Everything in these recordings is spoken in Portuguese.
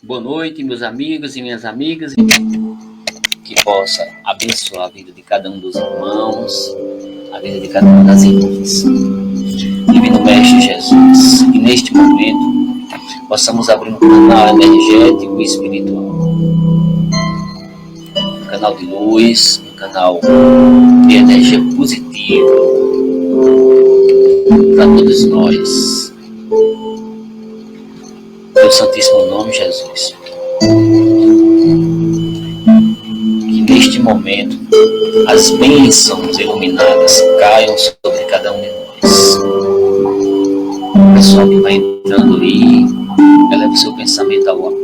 Boa noite, meus amigos e minhas amigas, que possa abençoar a vida de cada um dos irmãos, a vida de cada uma das irmãs. Divino Mestre Jesus, que neste momento possamos abrir um canal energético e espiritual, um canal de luz, um canal de energia positiva para todos nós. Teu santíssimo nome, Jesus. Que neste momento as bênçãos iluminadas caiam sobre cada um de nós. O pessoal que vai entrando aí, eleva o seu pensamento ao alto.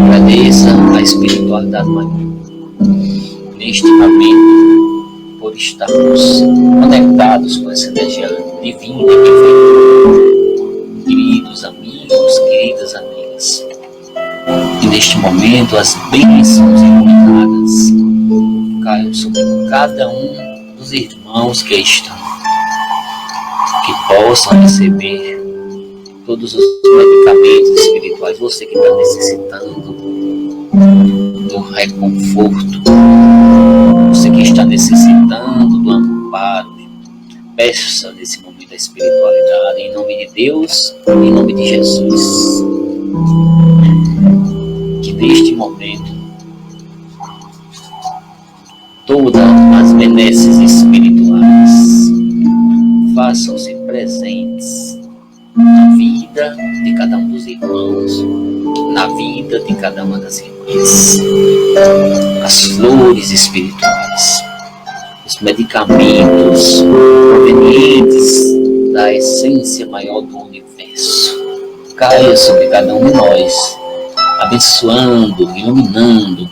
Agradeça a espiritualidade maior. Neste momento, por estarmos conectados com essa energia divina que vem. Queridos amigos, queridas amigas, e neste momento as bênçãos iluminadas caiam sobre cada um dos irmãos que aí estão, que possam receber todos os medicamentos espirituais, você que está necessitando do reconforto, você que está necessitando do amparo, peça nesse momento da espiritualidade, em nome de Deus, em nome de Jesus. Que neste momento todas as benesses espirituais façam-se presentes na vida de cada um dos irmãos, na vida de cada uma das irmãs. As flores espirituais, os medicamentos provenientes da essência maior do universo caia sobre cada um de nós, abençoando, iluminando,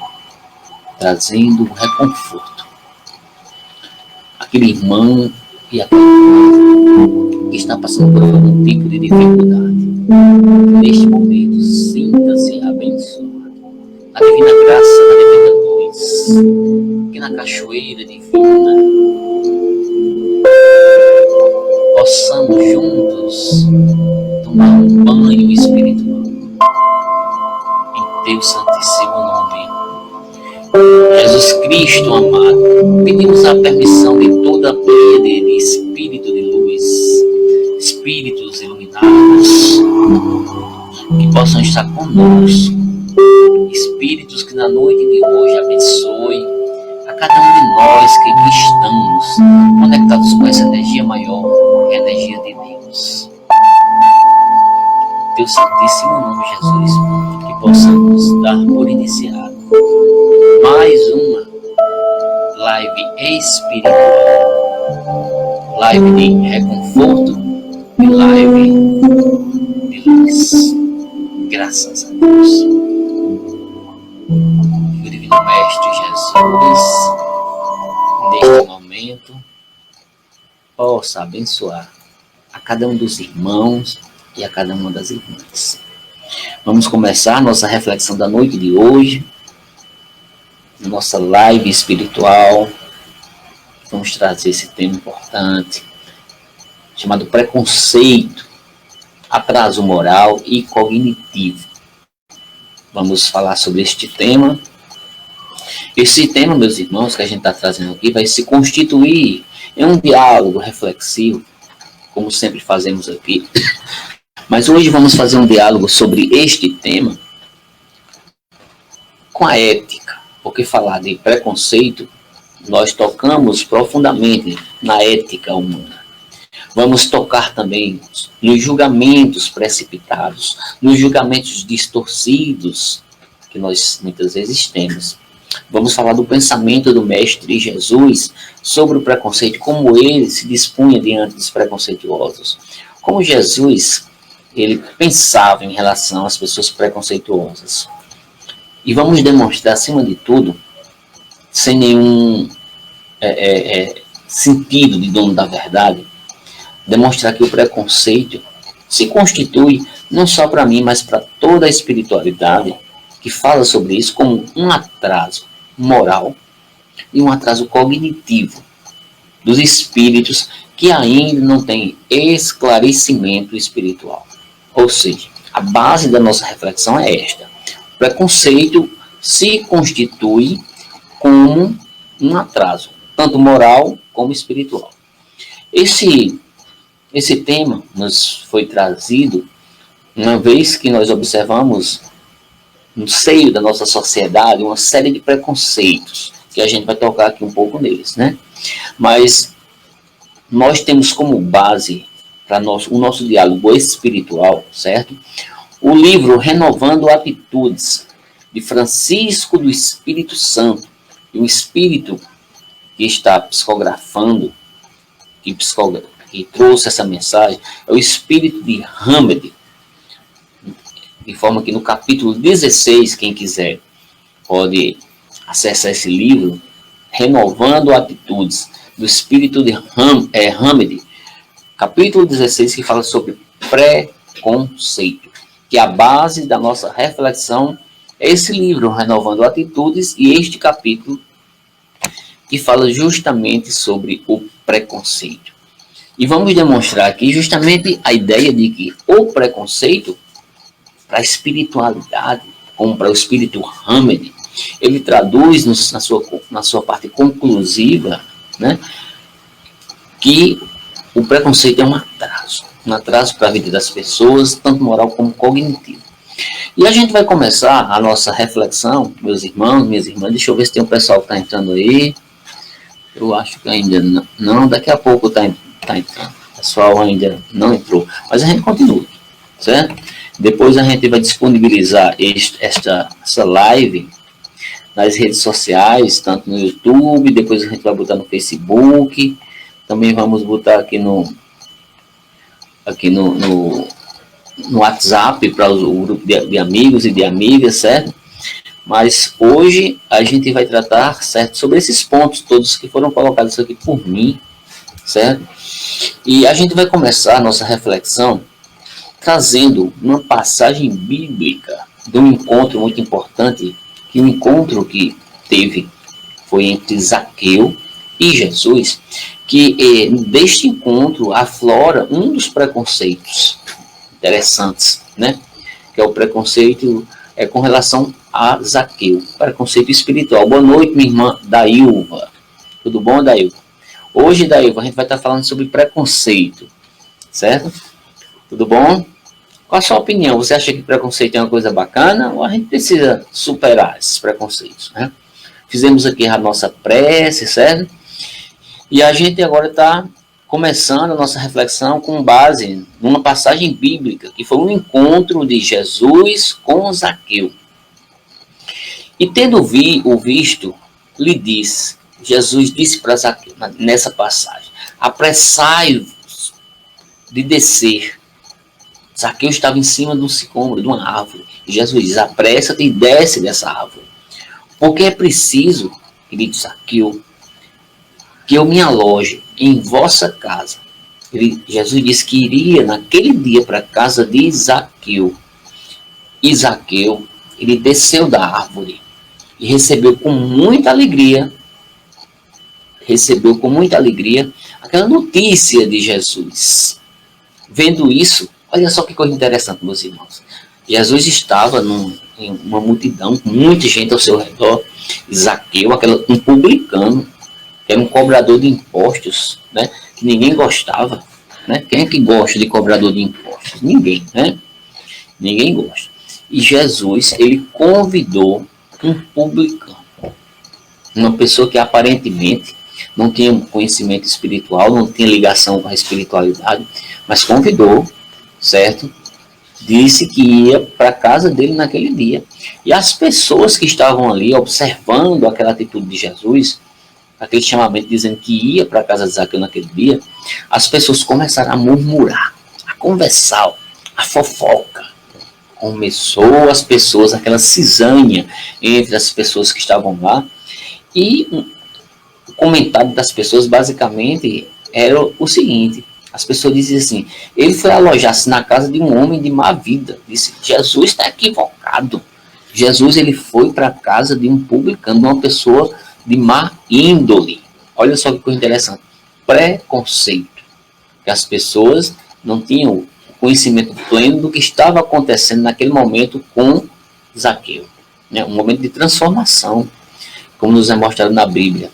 trazendo reconforto. Aquele irmão e aquela irmã que está passando por algum tipo de dificuldade, neste momento sinta-se abençoado. A divina graça, a divina luz, que na cachoeira divina possamos juntos tomar um banho espiritual em teu santíssimo nome. Jesus Cristo amado, pedimos a permissão de toda a pleiade de espírito de luz, espíritos iluminados, que possam estar conosco, espíritos que na noite de hoje abençoe a cada um de nós que aqui estamos conectados com essa energia maior, a energia de Deus. Teu santíssimo nome, Jesus, que possamos dar por iniciado mais uma live espiritual, live de reconforto e live de luz. Graças a Deus. Que o Divino Mestre Jesus, neste momento, possa abençoar a cada um dos irmãos e a cada uma das irmãs. Vamos começar nossa reflexão da noite de hoje, nossa live espiritual. Vamos trazer esse tema importante, chamado preconceito, atraso moral e cognitivo. Vamos falar sobre este tema. Esse tema, meus irmãos, que a gente está trazendo aqui, vai se constituir em um diálogo reflexivo, como sempre fazemos aqui. Mas hoje vamos fazer um diálogo sobre este tema com a ética, porque falar de preconceito, nós tocamos profundamente na ética humana. Vamos tocar também nos julgamentos precipitados, nos julgamentos distorcidos que nós muitas vezes temos. Vamos falar do pensamento do Mestre Jesus sobre o preconceito, como ele se dispunha diante dos preconceituosos. Como Jesus, ele pensava em relação às pessoas preconceituosas. E vamos demonstrar, acima de tudo, sem nenhum sentido de dono da verdade, demonstrar que o preconceito se constitui não só para mim, mas para toda a espiritualidade que fala sobre isso como um atraso moral e um atraso cognitivo dos espíritos que ainda não têm esclarecimento espiritual. Ou seja, A base da nossa reflexão é esta. O preconceito se constitui como um atraso, tanto moral como espiritual. Esse tema nos foi trazido uma vez que nós observamos no seio da nossa sociedade uma série de preconceitos, que a gente vai tocar aqui um pouco neles, né? Mas nós temos como base para o nosso diálogo espiritual, certo? O livro Renovando Atitudes, de Francisco do Espírito Santo, e o Espírito que está psicografando, que trouxe essa mensagem, é o Espírito de Hamed, de forma que no capítulo 16, quem quiser pode acessar esse livro, Renovando Atitudes, do Espírito de Hamed, capítulo 16, que fala sobre preconceito, que é a base da nossa reflexão, é esse livro, Renovando Atitudes, e este capítulo que fala justamente sobre o preconceito. E vamos demonstrar aqui justamente a ideia de que o preconceito, para a espiritualidade, como para o Espírito Hamed, ele traduz na sua parte conclusiva, né, que o preconceito é um atraso para a vida das pessoas, tanto moral como cognitivo. E a gente vai começar a nossa reflexão, meus irmãos, minhas irmãs. Deixa eu ver se tem um pessoal que está entrando aí. Eu acho que ainda não, daqui a pouco está entrando. O pessoal ainda não entrou, mas a gente continua, certo? Depois a gente vai disponibilizar essa live nas redes sociais, tanto no YouTube, depois a gente vai botar no Facebook, também vamos botar aqui no WhatsApp para o grupo de amigos e de amigas, certo? Mas hoje a gente vai tratar, certo, sobre esses pontos todos que foram colocados aqui por mim, certo? E a gente vai começar a nossa reflexão trazendo uma passagem bíblica de um encontro muito importante, que o encontro que teve foi entre Zaqueu e Jesus, que deste encontro aflora um dos preconceitos interessantes, né? Que é o preconceito com relação a Zaqueu, preconceito espiritual. Boa noite, minha irmã Dailva. Tudo bom, Dailva? Hoje, Dailva, a gente vai estar falando sobre preconceito, certo? Tudo bom? Qual a sua opinião? Você acha que preconceito é uma coisa bacana ou a gente precisa superar esses preconceitos, né? Fizemos aqui a nossa prece, certo? E a gente agora está começando a nossa reflexão com base numa passagem bíblica, que foi um encontro de Jesus com Zaqueu. E tendo o visto, Jesus disse para Zaqueu, nessa passagem, apressai-vos de descer. Zaqueu estava em cima de um sicômoro, de uma árvore. E Jesus diz, apressa-te e desce dessa árvore. Porque é preciso, querido Zaqueu, que eu me aloje em vossa casa. Jesus disse que iria naquele dia para a casa de Zaqueu. E Zaqueu, ele desceu da árvore e recebeu com muita alegria aquela notícia de Jesus. Vendo isso, olha só que coisa interessante, meus irmãos. Jesus estava em uma multidão, com muita gente ao seu redor. Zaqueu, um publicano, que era um cobrador de impostos, né? Que ninguém gostava, né? Quem é que gosta de cobrador de impostos? Ninguém, né? Ninguém gosta. E Jesus, ele convidou um publicano, uma pessoa que aparentemente não tinha conhecimento espiritual, não tinha ligação com a espiritualidade, mas convidou, certo? Disse que ia para a casa dele naquele dia. E as pessoas que estavam ali observando aquela atitude de Jesus, aquele chamamento dizendo que ia para a casa de Zaqueu naquele dia, as pessoas começaram a murmurar, a conversar, a fofoca. Começou as pessoas, aquela cisanha entre as pessoas que estavam lá, e o comentário das pessoas basicamente era o seguinte: as pessoas diziam assim, ele foi alojar-se na casa de um homem de má vida. Disse, Jesus está equivocado. Jesus, ele foi para a casa de um publicano, de uma pessoa de má índole. Olha só que coisa interessante. Preconceito. Que as pessoas não tinham conhecimento pleno do que estava acontecendo naquele momento com Zaqueu. Né? Um momento de transformação, como nos é mostrado na Bíblia.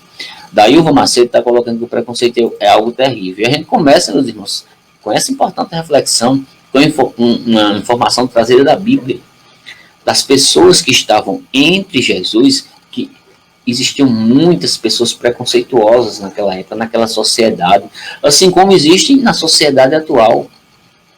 Daí o Macedo está colocando que o preconceito é algo terrível. E a gente começa, meus irmãos, com essa importante reflexão, com uma informação trazida da Bíblia, das pessoas que estavam entre Jesus, que existiam muitas pessoas preconceituosas naquela época, naquela sociedade, assim como existe na sociedade atual.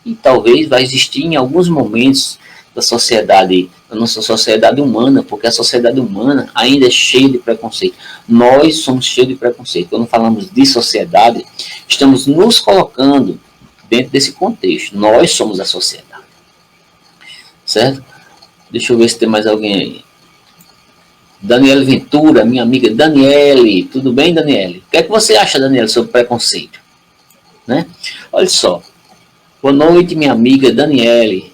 E talvez vai existir em alguns momentos da sociedade, da nossa sociedade humana, porque a sociedade humana ainda é cheia de preconceito. Nós somos cheios de preconceito. Quando falamos de sociedade, estamos nos colocando dentro desse contexto. Nós somos a sociedade. Certo? Deixa eu ver se tem mais alguém aí. Daniele Ventura, minha amiga Daniele. Tudo bem, Daniele? O que é que você acha, Daniele, sobre preconceito? Né? Olha só. Boa noite, minha amiga Daniele.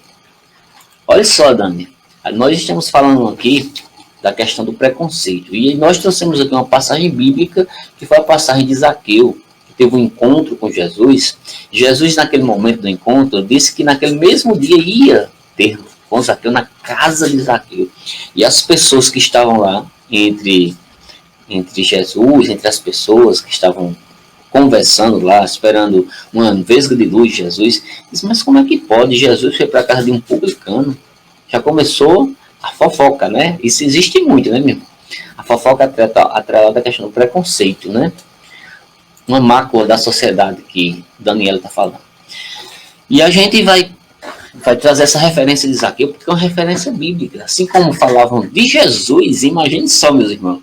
Olha só, Dani. Nós estamos falando aqui da questão do preconceito. E nós trouxemos aqui uma passagem bíblica, que foi a passagem de Zaqueu, que teve um encontro com Jesus. Jesus, naquele momento do encontro, disse que naquele mesmo dia ia ter com Zaqueu na casa de Zaqueu. E as pessoas que estavam lá, entre Jesus, entre as pessoas que estavam conversando lá, esperando uma vesga de luz de Jesus, disse, mas como é que pode? Jesus foi para a casa de um publicano. Já começou a fofoca, né? Isso existe muito, né, meu? A fofoca atrelada à questão do preconceito, né? Uma mácula da sociedade que Daniela está falando. E a gente vai trazer essa referência de Zaqueu, porque é uma referência bíblica. Assim como falavam de Jesus, imagine só, meus irmãos,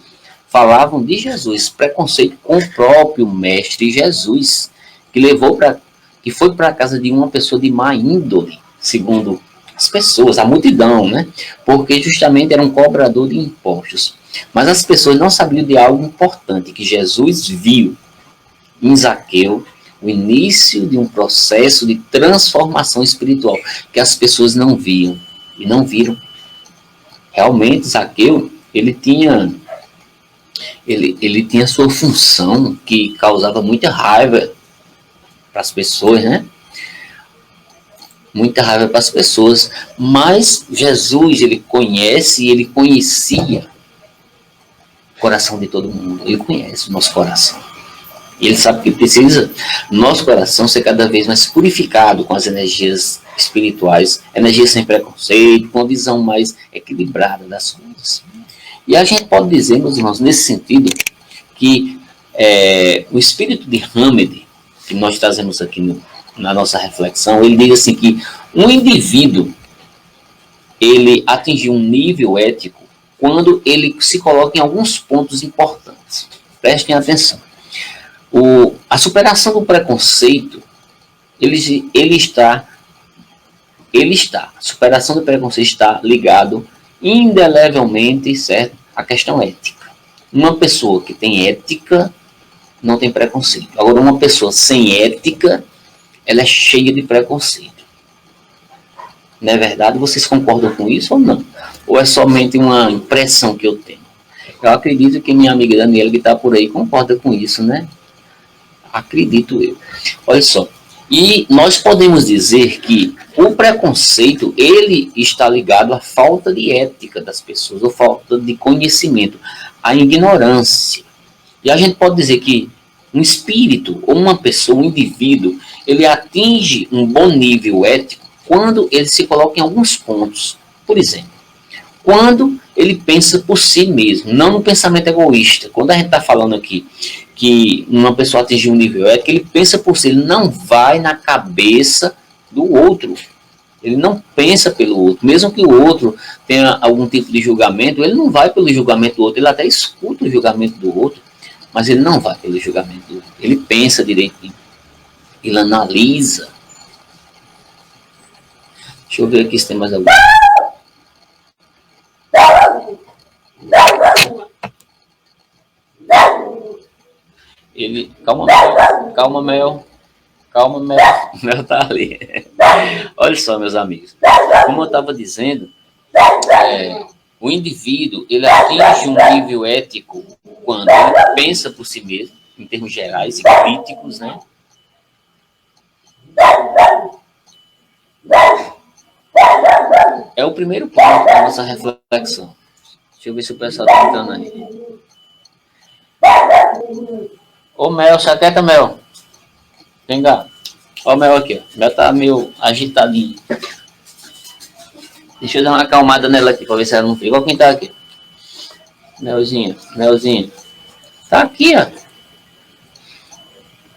falavam de Jesus, preconceito com o próprio mestre Jesus, que foi para a casa de uma pessoa de má índole, segundo as pessoas, a multidão, né? Porque justamente era um cobrador de impostos. Mas as pessoas não sabiam de algo importante, que Jesus viu em Zaqueu o início de um processo de transformação espiritual, que as pessoas não viam e não viram. Realmente, Zaqueu, ele tinha sua função que causava muita raiva para as pessoas, né? Muita raiva para as pessoas. Mas Jesus, ele conhece e ele conhecia o coração de todo mundo. Ele conhece o nosso coração. E ele sabe que precisa nosso coração ser cada vez mais purificado com as energias espirituais, energias sem preconceito, com uma visão mais equilibrada das coisas. E a gente pode dizer, meus irmãos, nesse sentido, que o espírito de Hamed, que nós trazemos aqui na nossa reflexão, ele diz assim que um indivíduo, ele atingiu um nível ético quando ele se coloca em alguns pontos importantes. Prestem atenção. A superação do preconceito, a superação do preconceito está ligado indelevelmente, certo, à questão ética. Uma pessoa que tem ética não tem preconceito. Agora, uma pessoa sem ética, ela é cheia de preconceito. Não é verdade? Vocês concordam com isso ou não? Ou é somente uma impressão que eu tenho? Eu acredito que minha amiga Daniela, que está por aí, concorda com isso, né? Acredito eu. Olha só. E nós podemos dizer que o preconceito, ele está ligado à falta de ética das pessoas, ou falta de conhecimento, à ignorância. E a gente pode dizer que um espírito, ou uma pessoa, um indivíduo, ele atinge um bom nível ético quando ele se coloca em alguns pontos. Por exemplo, quando ele pensa por si mesmo, não no pensamento egoísta. Quando a gente está falando aqui que uma pessoa atingiu um nível ético, ele pensa por si, ele não vai na cabeça do outro. Ele não pensa pelo outro. Mesmo que o outro tenha algum tipo de julgamento, ele não vai pelo julgamento do outro, ele até escuta o julgamento do outro, mas ele não vai pelo julgamento do outro. Ele pensa direitinho. Ele analisa. Deixa eu ver aqui se tem mais algum. Calma, Mel. Mel tá ali. Olha só, meus amigos. Como eu estava dizendo, o indivíduo, ele atinge um nível ético quando ele pensa por si mesmo, em termos gerais e críticos, né? É o primeiro ponto da nossa reflexão. Deixa eu ver se o pessoal está entrando aí. Ô Mel, saqueta Mel. Vem cá. Ó o Mel aqui, ó. O Mel tá meio agitadinho. Deixa eu dar uma acalmada nela aqui, pra ver se ela não fica. Olha quem tá aqui. Melzinho, Melzinho. Tá aqui, ó.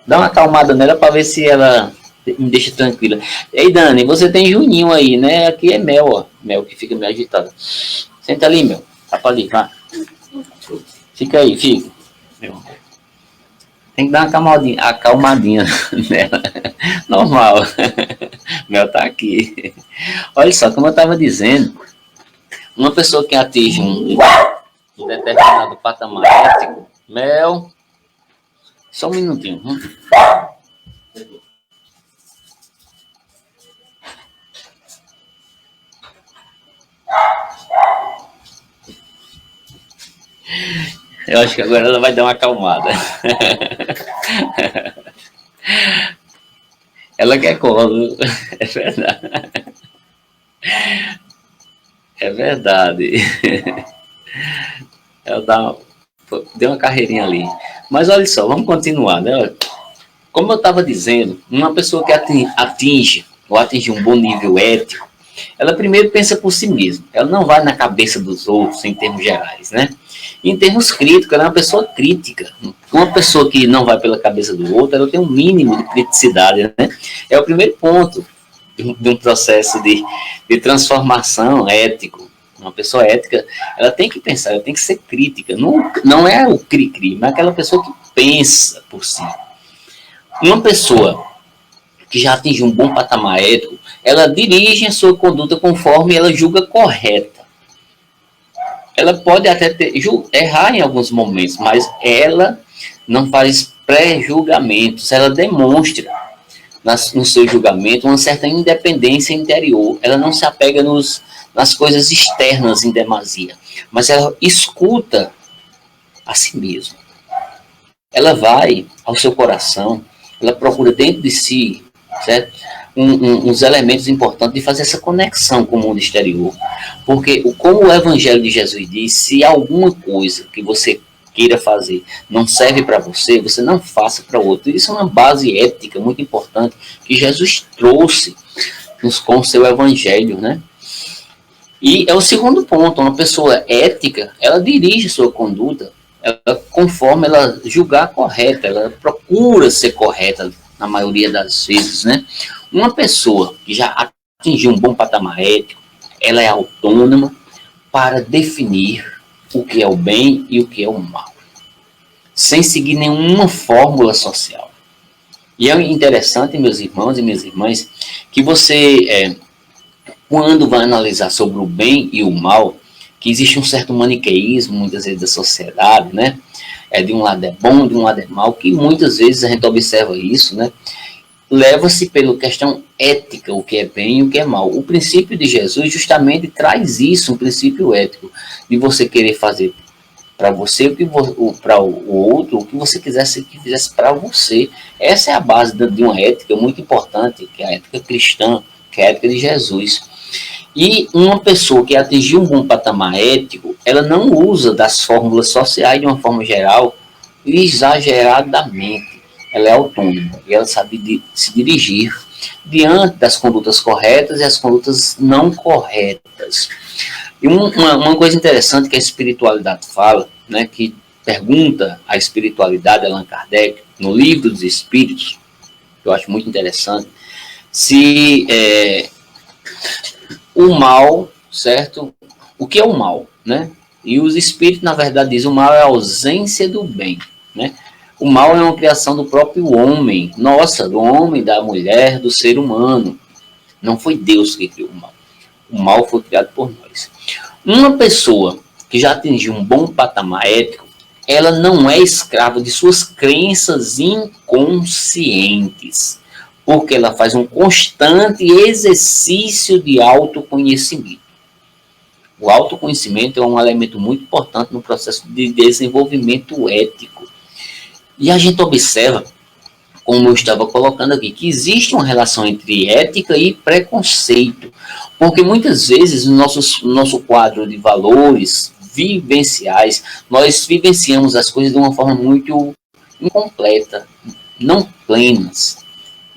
Dá uma acalmada nela pra ver se ela me deixa tranquila. Ei, Dani, você tem Juninho aí, né? Aqui é Mel, ó. Mel que fica meio agitada. Senta ali, Mel. Tá pra ali, vai. Fica aí, fica. Mel. Tem que dar uma acalmadinha nela. Normal. Mel tá aqui. Olha só, como eu estava dizendo, uma pessoa que atinge um determinado patamar ético, Mel, só um minutinho. Eu acho que agora ela vai dar uma acalmada. Ela quer colo, é verdade. É verdade. Ela deu uma carreirinha ali. Mas olha só, vamos continuar, né? Como eu estava dizendo, uma pessoa que atinge ou atinge um bom nível ético, ela primeiro pensa por si mesma. Ela não vai na cabeça dos outros em termos gerais, né? Em termos críticos, ela é uma pessoa crítica. Uma pessoa que não vai pela cabeça do outro, ela tem um mínimo de criticidade, né? É o primeiro ponto de um processo de transformação ético. Uma pessoa ética, ela tem que pensar, ela tem que ser crítica. Não é o cri-cri, mas aquela pessoa que pensa por si. Uma pessoa que já atingiu um bom patamar ético, ela dirige a sua conduta conforme ela julga correta. Ela pode até errar em alguns momentos, mas ela não faz pré-julgamentos, ela demonstra no seu julgamento uma certa independência interior. Ela não se apega nas coisas externas em demasia, mas ela escuta a si mesma. Ela vai ao seu coração, ela procura dentro de si, certo? Uns elementos importantes de fazer essa conexão com o mundo exterior. Porque, como o Evangelho de Jesus diz, se alguma coisa que você queira fazer não serve para você, você não faça para o outro. Isso é uma base ética muito importante que Jesus trouxe com o seu Evangelho, né? E é o segundo ponto, uma pessoa ética, ela dirige sua conduta conforme ela julgar correta, ela procura ser correta na maioria das vezes, né? Uma pessoa que já atingiu um bom patamar ético, ela é autônoma para definir o que é o bem e o que é o mal, sem seguir nenhuma fórmula social. E é interessante, meus irmãos e minhas irmãs, que você, quando vai analisar sobre o bem e o mal, que existe um certo maniqueísmo, muitas vezes, da sociedade, né? De um lado é bom, de um lado é mal, que muitas vezes a gente observa isso, né? Leva-se pela questão ética, o que é bem e o que é mal. O princípio de Jesus justamente traz isso, um princípio ético, de você querer fazer para você, para o outro, o que você quisesse que fizesse para você. Essa é a base de uma ética muito importante, que é a ética cristã, que é a ética de Jesus. E uma pessoa que atingiu um bom patamar ético, ela não usa das fórmulas sociais de uma forma geral exageradamente. Ela é autônoma e ela sabe se dirigir diante das condutas corretas e as condutas não corretas. E uma coisa interessante que a espiritualidade fala, né, que pergunta a espiritualidade, Allan Kardec, no Livro dos Espíritos, que eu acho muito interessante, se o mal, certo? O que é o mal, né? E os espíritos, na verdade, dizem o mal é a ausência do bem, né? O mal é uma criação do próprio homem, nossa, do homem, da mulher, do ser humano. Não foi Deus que criou o mal. O mal foi criado por nós. Uma pessoa que já atingiu um bom patamar ético, ela não é escrava de suas crenças inconscientes, porque ela faz um constante exercício de autoconhecimento. O autoconhecimento é um elemento muito importante no processo de desenvolvimento ético. E a gente observa, como eu estava colocando aqui, que existe uma relação entre ética e preconceito. Porque muitas vezes no nosso quadro de valores vivenciais, nós vivenciamos as coisas de uma forma muito incompleta, não plenas,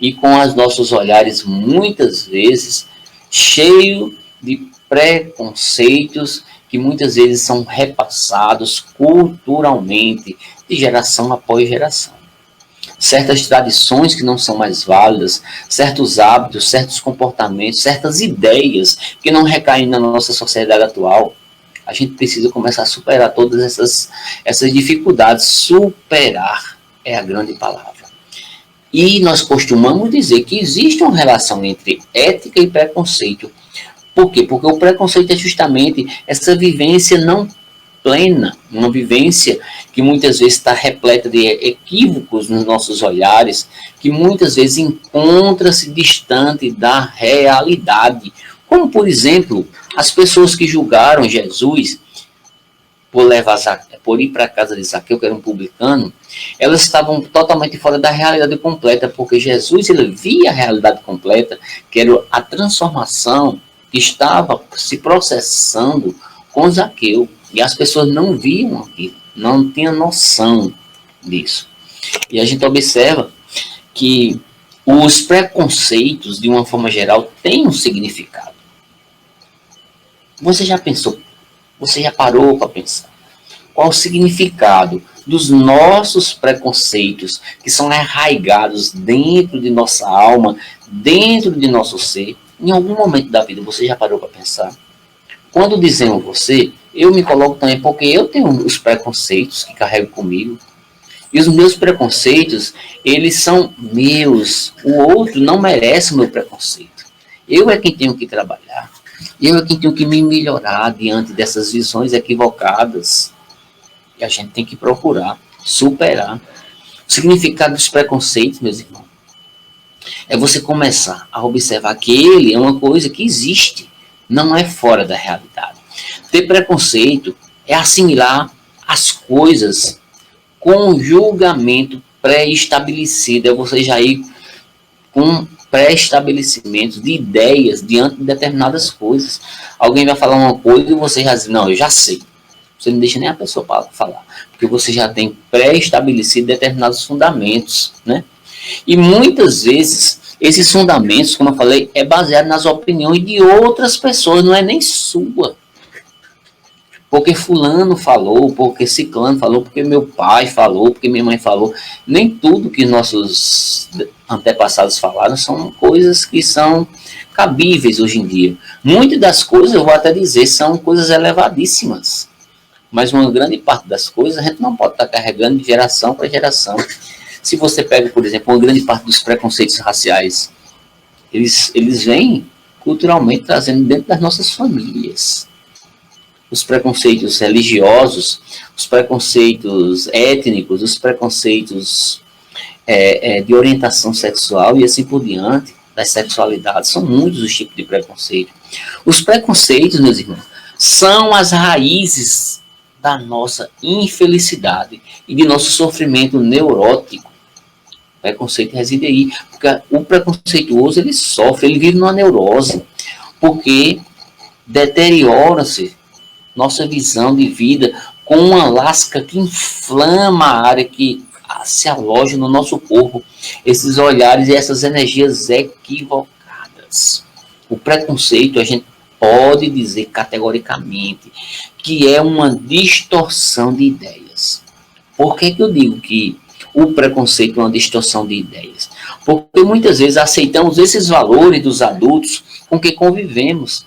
e com os nossos olhares muitas vezes cheios de preconceitos que muitas vezes são repassados culturalmente de geração após geração. Certas tradições que não são mais válidas, certos hábitos, certos comportamentos, certas ideias que não recaem na nossa sociedade atual. A gente precisa começar a superar todas essas dificuldades. Superar é a grande palavra. E nós costumamos dizer que existe uma relação entre ética e preconceito. Por quê? Porque o preconceito é justamente essa vivência não plena, uma vivência que muitas vezes está repleta de equívocos nos nossos olhares, que muitas vezes encontra-se distante da realidade. Como, por exemplo, as pessoas que julgaram Jesus por ir para a casa de Zaqueu, que era um publicano, elas estavam totalmente fora da realidade completa, porque Jesus ele via a realidade completa, que era a transformação que estava se processando com Zaqueu. E as pessoas não viam aquilo, não tinham noção disso. E a gente observa que os preconceitos, de uma forma geral, têm um significado. Você já pensou, você já parou para pensar? Qual o significado dos nossos preconceitos que são arraigados dentro de nossa alma, dentro de nosso ser? Em algum momento da vida você já parou para pensar? Quando dizemos você, eu me coloco também porque eu tenho os preconceitos que carrego comigo. E os meus preconceitos, eles são meus. O outro não merece o meu preconceito. Eu é quem tenho que trabalhar. Eu é quem tenho que me melhorar diante dessas visões equivocadas. E a gente tem que procurar superar. O significado dos preconceitos, meus irmãos, é você começar a observar que ele é uma coisa que existe, não é fora da realidade. Ter preconceito é assimilar as coisas com julgamento pré-estabelecido, é você já ir com pré-estabelecimentos de ideias diante de determinadas coisas. Alguém vai falar uma coisa e você já diz, não, eu já sei. Você não deixa nem a pessoa falar, porque você já tem pré-estabelecido determinados fundamentos, né? E muitas vezes, esses fundamentos, como eu falei, é baseado nas opiniões de outras pessoas, não é nem sua. Porque fulano falou, porque ciclano falou, porque meu pai falou, porque minha mãe falou. Nem tudo que nossos antepassados falaram são coisas que são cabíveis hoje em dia. Muitas das coisas, eu vou até dizer, são coisas elevadíssimas. Mas uma grande parte das coisas a gente não pode estar carregando de geração para geração. Se você pega, por exemplo, uma grande parte dos preconceitos raciais, eles vêm culturalmente trazendo dentro das nossas famílias. Os preconceitos religiosos, os preconceitos étnicos, os preconceitos de orientação sexual e assim por diante, das sexualidades, são muitos os tipos de preconceito. Os preconceitos, meus irmãos, são as raízes da nossa infelicidade e de nosso sofrimento neurótico. O preconceito reside aí, porque o preconceituoso ele sofre, ele vive numa neurose, porque deteriora-se nossa visão de vida com uma lasca que inflama a área que se aloja no nosso corpo, esses olhares e essas energias equivocadas. O preconceito, a gente pode dizer categoricamente que é uma distorção de ideias. Por que eu digo que o preconceito é uma distorção de ideias? Porque muitas vezes aceitamos esses valores dos adultos com que convivemos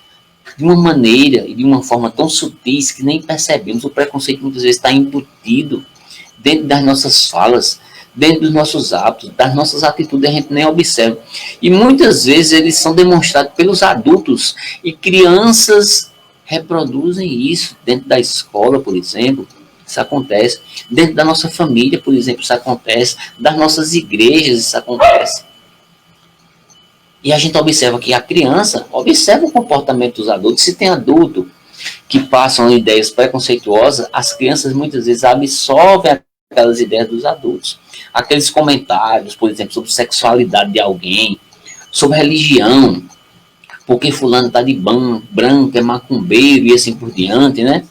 de uma maneira e de uma forma tão sutis que nem percebemos. O preconceito muitas vezes está embutido dentro das nossas falas, dentro dos nossos hábitos, das nossas atitudes, a gente nem observa. E muitas vezes eles são demonstrados pelos adultos e crianças reproduzem isso dentro da escola, por exemplo. Isso acontece. Dentro da nossa família, por exemplo, isso acontece. Das nossas igrejas, isso acontece. E a gente observa que a criança observa o comportamento dos adultos. Se tem adulto que passam ideias preconceituosas, as crianças muitas vezes absorvem aquelas ideias dos adultos. Aqueles comentários, por exemplo, sobre sexualidade de alguém, sobre religião. porque fulano está de branco, é macumbeiro e assim por diante, né?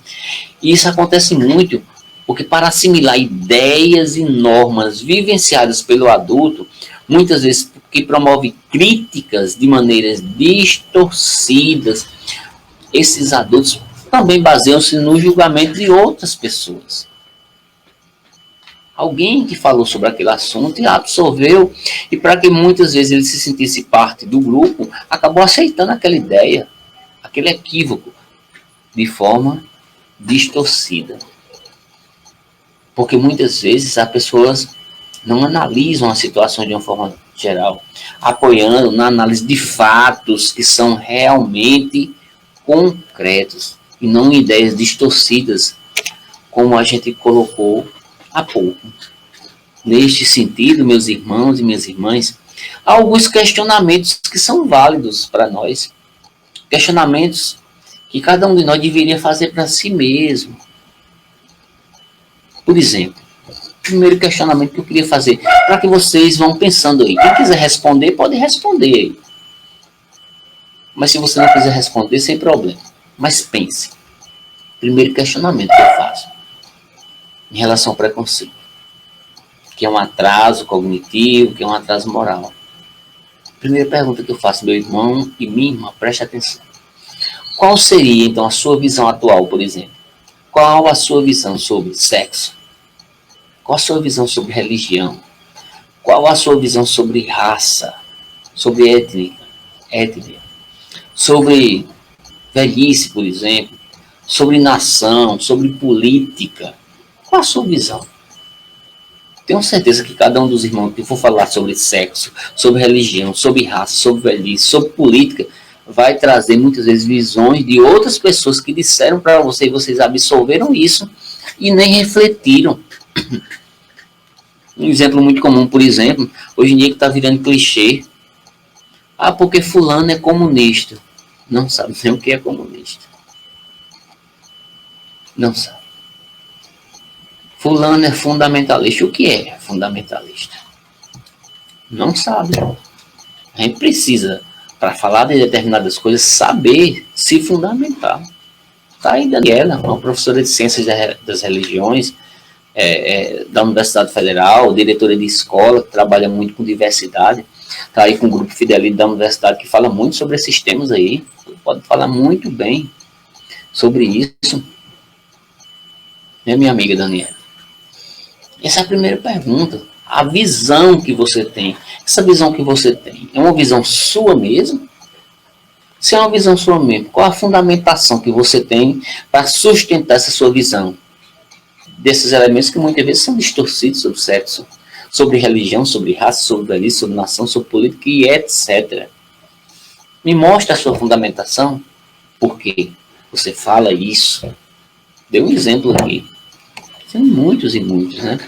E isso acontece muito, porque para assimilar ideias e normas vivenciadas pelo adulto, muitas vezes que promove críticas de maneiras distorcidas, esses adultos também baseiam-se no julgamento de outras pessoas. Alguém que falou sobre aquele assunto e absorveu, e para que muitas vezes ele se sentisse parte do grupo, acabou aceitando aquela ideia, aquele equívoco, de forma distorcida. Porque muitas vezes as pessoas não analisam a situação de uma forma geral, apoiando na análise de fatos que são realmente concretos e não ideias distorcidas, como a gente colocou há pouco. Neste sentido, meus irmãos e minhas irmãs, há alguns questionamentos que são válidos para nós, questionamentos que cada um de nós deveria fazer para si mesmo. Por exemplo, o primeiro questionamento que eu queria fazer, para que vocês vão pensando aí. Quem quiser responder, pode responder aí. Mas se você não quiser responder, sem problema. Mas pense. Primeiro questionamento que eu faço em relação ao preconceito, que é um atraso cognitivo, que é um atraso moral. Primeira pergunta que eu faço, meu irmão e minha irmã, preste atenção. Qual seria, então, a sua visão atual, por exemplo? Qual a sua visão sobre sexo? Qual a sua visão sobre religião? Qual a sua visão sobre raça? Sobre étnica? Sobre velhice, por exemplo? Sobre nação? Sobre política? Qual a sua visão? Tenho certeza que cada um dos irmãos que for falar sobre sexo, sobre religião, sobre raça, sobre velhice, sobre política, vai trazer muitas vezes visões de outras pessoas que disseram para você e vocês absorveram isso e nem refletiram. Um exemplo muito comum, por exemplo, hoje em dia que está virando clichê. Ah, porque fulano é comunista. Não sabe nem o que é comunista. Não sabe. Fulano é fundamentalista. O que é fundamentalista? Não sabe. A gente precisa, para falar de determinadas coisas, saber se fundamentar. Está aí Daniela, uma professora de ciências das religiões, da Universidade Federal, diretora de escola, que trabalha muito com diversidade. Está aí com o grupo Fidelite da Universidade, que fala muito sobre esses temas aí. Pode falar muito bem sobre isso. Né, minha amiga Daniela? Essa é a primeira pergunta. A visão que você tem. Essa visão que você tem é uma visão sua mesmo? Se é uma visão sua mesmo, qual a fundamentação que você tem para sustentar essa sua visão? Desses elementos que muitas vezes são distorcidos sobre sexo, sobre religião, sobre raça, sobre velhice, sobre nação, sobre política e etc. Me mostra a sua fundamentação. Por que você fala isso? Dê um exemplo aqui. Tem muitos e muitos, né?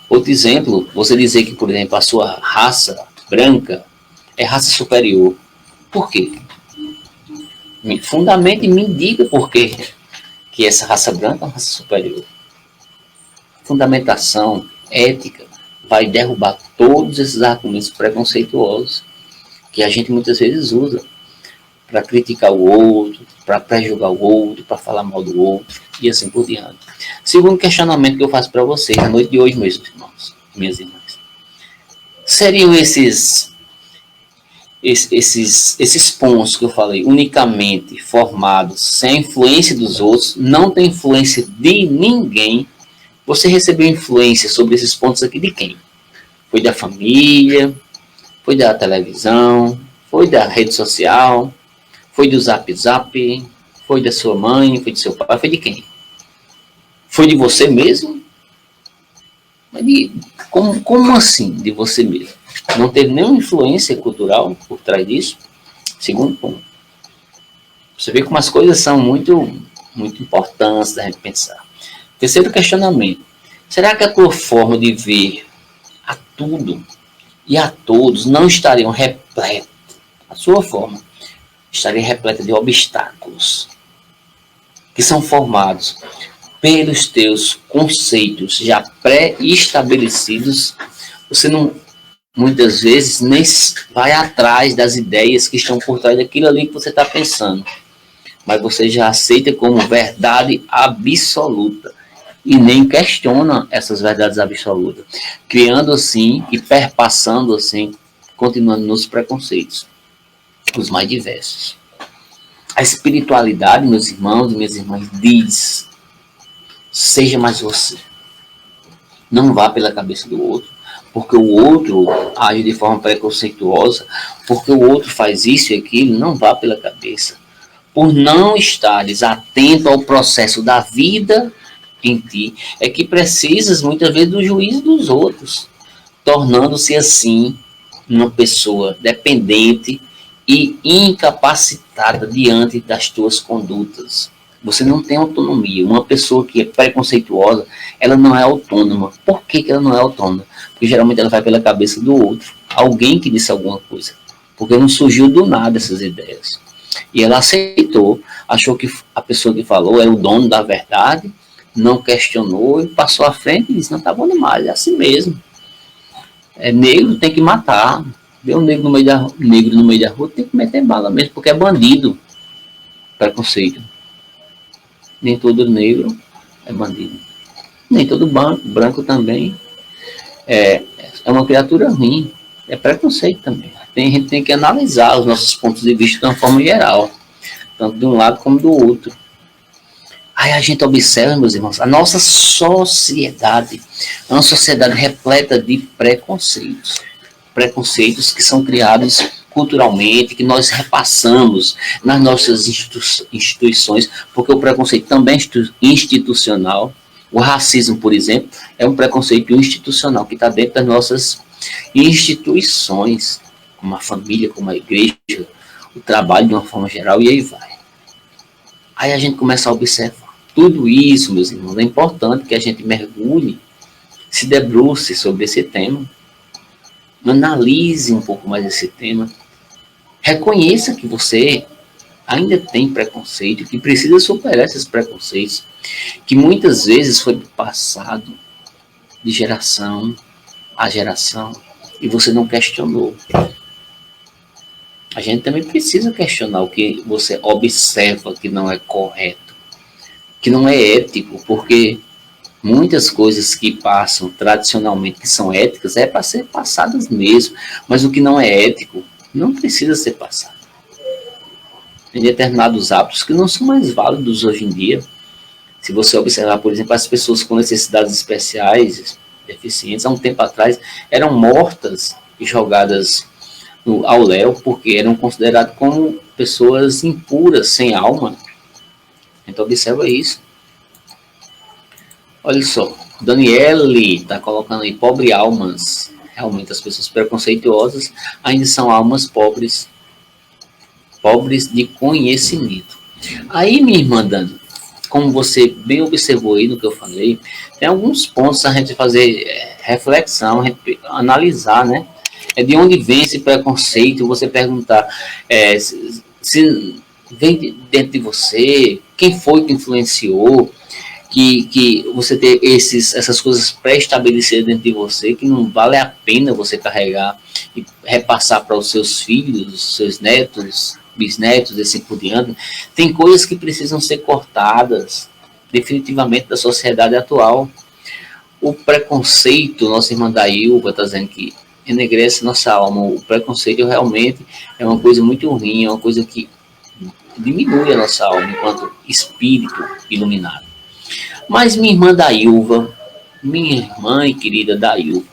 Outro exemplo, você dizer que, por exemplo, a sua raça branca é raça superior. Por quê? Me fundamente e me diga por quê que essa raça branca é uma raça superior. Fundamentação ética vai derrubar todos esses argumentos preconceituosos que a gente muitas vezes usa para criticar o outro, para pré-julgar o outro, para falar mal do outro e assim por diante. Segundo questionamento que eu faço para vocês na noite de hoje, meus irmãos, minhas irmãs, seriam esses pontos que eu falei unicamente formados sem influência dos outros, não tem influência de ninguém? Você recebeu influência sobre esses pontos aqui de quem? Foi da família? Foi da televisão? Foi da rede social? Foi do Zap Zap? Foi da sua mãe? Foi do seu pai? Foi de quem? Foi de você mesmo? Mas como assim de você mesmo? Não teve nenhuma influência cultural por trás disso? Segundo ponto. Você vê como as coisas são muito importantes da gente pensar. Terceiro questionamento. Será que a tua forma de ver a tudo e a todos não estariam repletas? A sua forma estaria repleta de obstáculos que são formados pelos teus conceitos já pré-estabelecidos. Você não muitas vezes nem vai atrás das ideias que estão por trás daquilo ali que você está pensando, mas você já aceita como verdade absoluta e nem questiona essas verdades absolutas, criando assim e perpassando assim, continuando nos preconceitos, os mais diversos. A espiritualidade, meus irmãos e minhas irmãs, diz: seja mais você. Não vá pela cabeça do outro, porque o outro age de forma preconceituosa, porque o outro faz isso e aquilo. Não vá pela cabeça. Por não estares atento ao processo da vida em ti, é que precisas muitas vezes do juízo dos outros, tornando-se assim uma pessoa dependente e incapacitada diante das tuas condutas. Você não tem autonomia. Uma pessoa que é preconceituosa, ela não é autônoma. Por que ela não é autônoma? Porque geralmente ela vai pela cabeça do outro. Alguém que disse alguma coisa. Porque não surgiu do nada essas ideias. E ela aceitou, achou que a pessoa que falou era o dono da verdade, não questionou e passou à frente e disse: não, tá bom demais, é assim mesmo. É negro, tem que matar. Vê um negro no meio da rua, tem que meter bala mesmo, porque é bandido. Preconceito. Nem todo negro é bandido. Nem todo branco também é uma criatura ruim. É preconceito também. A gente tem que analisar os nossos pontos de vista de uma forma geral, tanto de um lado como do outro. Aí a gente observa, meus irmãos, a nossa sociedade é uma sociedade repleta de preconceitos. Preconceitos que são criados culturalmente, que nós repassamos nas nossas instituições, porque o preconceito também é institucional. O racismo, por exemplo, é um preconceito institucional que está dentro das nossas instituições, como a família, como a igreja, o trabalho de uma forma geral, e aí vai. Aí a gente começa a observar tudo isso, meus irmãos. É importante que a gente mergulhe, se debruce sobre esse tema, analise um pouco mais esse tema, reconheça que você ainda tem preconceito, que precisa superar esses preconceitos, que muitas vezes foi passado de geração a geração e você não questionou. A gente também precisa questionar o que você observa que não é correto, que não é ético, porque muitas coisas que passam tradicionalmente, que são éticas, é para ser passadas mesmo, mas o que não é ético não precisa ser passado. Tem determinados hábitos que não são mais válidos hoje em dia. Se você observar, por exemplo, as pessoas com necessidades especiais, deficientes, há um tempo atrás, eram mortas e jogadas ao léu, porque eram consideradas como pessoas impuras, sem alma. Então observa isso. Olha só, Daniele está colocando aí: pobre almas. Realmente as pessoas preconceituosas ainda são almas pobres, pobres de conhecimento. Aí, minha irmã Dani, como você bem observou aí no que eu falei, tem alguns pontos a gente fazer reflexão, a gente analisar, né? É de onde vem esse preconceito, você perguntar se vem dentro de você, quem foi que influenciou, que você ter essas coisas pré-estabelecidas dentro de você, que não vale a pena você carregar e repassar para os seus filhos, os seus netos, bisnetos, e assim por diante. Tem coisas que precisam ser cortadas definitivamente da sociedade atual. O preconceito, nossa irmã Dailva está dizendo que enegrece nossa alma. O preconceito realmente é uma coisa muito ruim, é uma coisa que diminui a nossa alma enquanto espírito iluminado. Mas minha irmã Dailva, minha irmã e querida Dailva,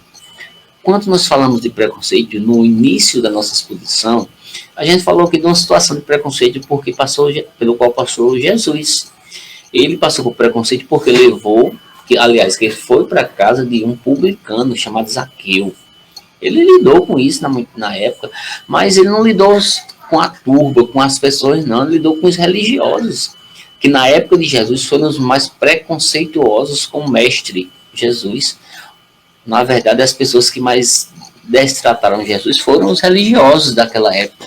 quando nós falamos de preconceito, no início da nossa exposição, a gente falou aqui de uma situação de preconceito pelo qual passou Jesus. Ele passou por preconceito porque levou, que ele foi para a casa de um publicano chamado Zaqueu. Ele lidou com isso na época, mas ele não lidou com a turba, com as pessoas, não. Ele lidou com os religiosos, que na época de Jesus foram os mais preconceituosos com o mestre Jesus. Na verdade, as pessoas que mais destrataram Jesus foram os religiosos daquela época,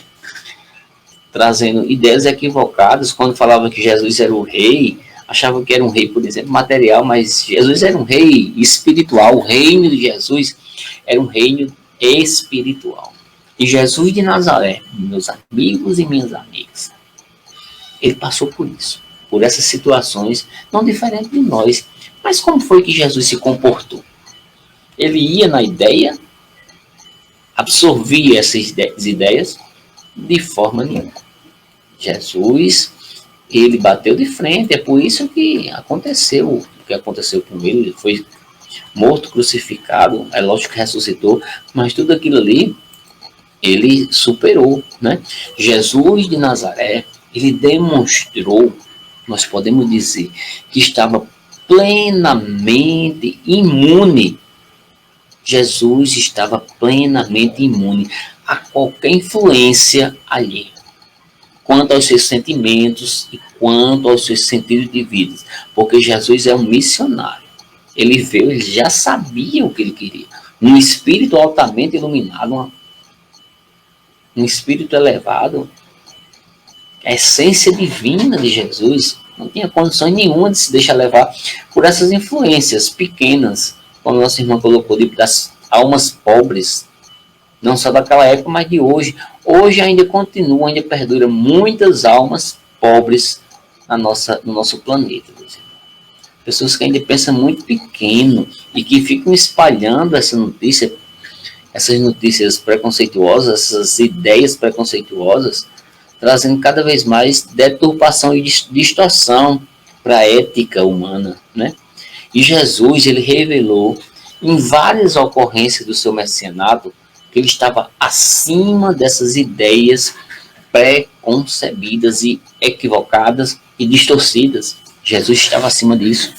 trazendo ideias equivocadas. Quando falavam que Jesus era o rei, achavam que era um rei, por exemplo, material, mas Jesus era um rei espiritual. O reino de Jesus era um reino espiritual. E Jesus de Nazaré, meus amigos e minhas amigas, ele passou por isso, por essas situações, não diferente de nós. Mas como foi que Jesus se comportou? Ele ia na ideia, absorvia essas ideias de forma nenhuma. Jesus, ele bateu de frente, é por isso que aconteceu o que aconteceu com ele. Ele foi morto, crucificado, é lógico que ressuscitou, mas tudo aquilo ali ele superou, né? Jesus de Nazaré, ele demonstrou, nós podemos dizer, que estava plenamente imune. Jesus estava plenamente imune a qualquer influência alheia, quanto aos seus sentimentos e quanto aos seus sentidos de vida, porque Jesus é um missionário. Ele veio, ele já sabia o que ele queria. Um espírito altamente iluminado, um espírito elevado, a essência divina de Jesus não tinha condição nenhuma de se deixar levar por essas influências pequenas, como nossa irmã colocou, das almas pobres, não só daquela época, mas de hoje. Hoje ainda continua, ainda perdura muitas almas pobres no nosso planeta. Pessoas que ainda pensam muito pequeno e que ficam espalhando essas notícias preconceituosas, essas ideias preconceituosas, trazendo cada vez mais deturpação e distorção para a ética humana, né? E Jesus, ele revelou em várias ocorrências do seu messianato que ele estava acima dessas ideias pré-concebidas e equivocadas e distorcidas. Jesus estava acima disso.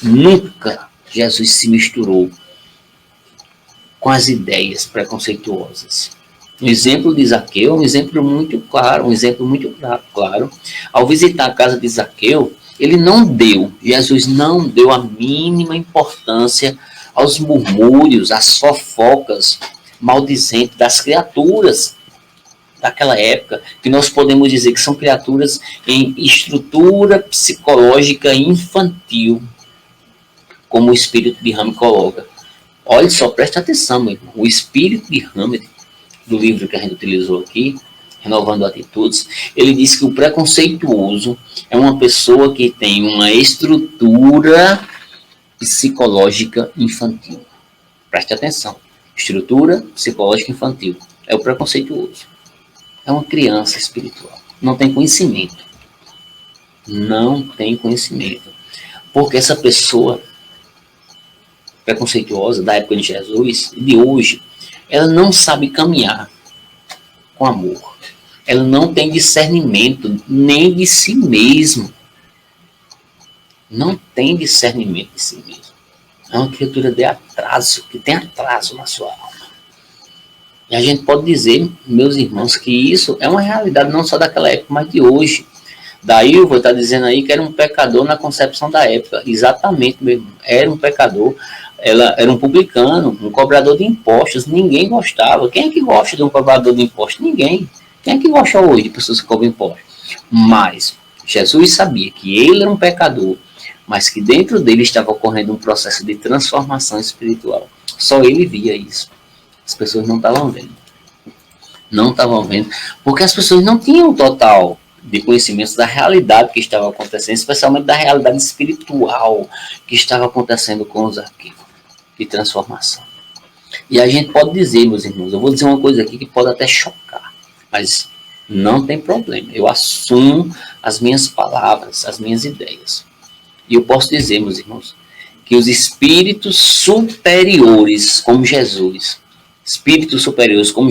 Nunca Jesus se misturou com as ideias preconceituosas. O exemplo de Zaqueu é um exemplo muito claro, Ao visitar a casa de Zaqueu, Jesus não deu a mínima importância aos murmúrios, às fofocas maldizentes das criaturas daquela época, que nós podemos dizer que são criaturas em estrutura psicológica infantil, como o espírito de Hamed coloca. Olha só, preste atenção, meu irmão. O espírito de Hamed, do livro que a gente utilizou aqui, Renovando Atitudes, ele diz que o preconceituoso é uma pessoa que tem uma estrutura psicológica infantil. Preste atenção. Estrutura psicológica infantil. É o preconceituoso. É uma criança espiritual. Não tem conhecimento. Não tem conhecimento. Porque essa pessoa preconceituosa da época de Jesus e de hoje, ela não sabe caminhar com amor. Ela não tem discernimento nem de si mesmo. Não tem discernimento de si mesmo. É uma criatura de atraso, que tem atraso na sua alma. E a gente pode dizer, meus irmãos, que isso é uma realidade não só daquela época, mas de hoje. Daí eu vou estar dizendo aí que era um pecador na concepção da época. Exatamente, meu irmão. Era um pecador. Ela era um publicano, um cobrador de impostos. Ninguém gostava. Quem é que gosta de um cobrador de impostos? Ninguém. Quem é que gosta hoje de pessoas que cobram impostos? Mas Jesus sabia que ele era um pecador, mas que dentro dele estava ocorrendo um processo de transformação espiritual. Só ele via isso. As pessoas não estavam vendo. Não estavam vendo, porque as pessoas não tinham total de conhecimentos da realidade que estava acontecendo, especialmente da realidade espiritual que estava acontecendo com os arquivos de transformação. E a gente pode dizer, meus irmãos, eu vou dizer uma coisa aqui que pode até chocar, mas não tem problema. Eu assumo as minhas palavras, as minhas ideias. E eu posso dizer, meus irmãos, que os espíritos superiores como Jesus, espíritos superiores como